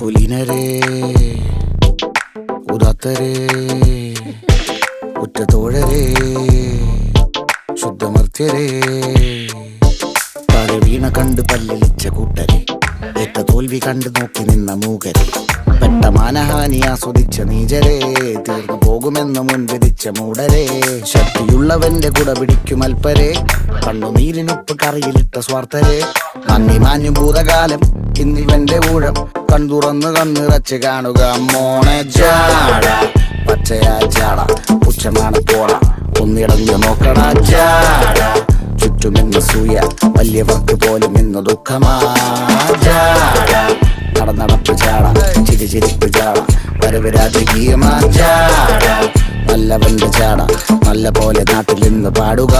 കുലീനരേ ഉദാത്തരേ ഉറ്റതോഴരേ ശുദ്ധമർത്യരേ താഴെ വീണ കണ്ട് പല്ലിളിച്ച കൂട്ടരെ ഏറ്റ തോൽവി കണ്ട് നോക്കി നിന്ന മൂകരെ പെട്ട മാനഹാനി ആസ്വദിച്ച നീചരെ തീർന്നു പോകുമെന്ന് മുൻവിധിച്ച മൂടരെ ശക്തിയുള്ളവന്റെ കുട പിടിക്കും അൽപ്പരെ കണ്ണുനീരിനുപ്പ് കറിയിലിട്ട സ്വാർത്ഥരെ നന്ദി മാഞ്ഞു ഭൂതകാലം ഇന്നിവന്റെ ഊഴം കൺതുറന്ന് കണ്ണിറച്ച് കാണുക മോണെ ജാട പച്ചയാ ജാട പുച്ഛമാണ് പോണ ഒന്നിടഞ്ഞു നോക്കണ ജാട ചുറ്റുമെന്ന് സൂയ വലിയവർക്ക് പോലും ഇന്ന് ദുഃഖമാ ജാട നടപ്പ് ചാട ചിരിച്ചിരിപ്പ് ചാട വരവ് രാജകീയമാ ചാട നല്ലവന്റെ ചാട നല്ല പോലെ നാട്ടിൽ നിന്ന് പാടുക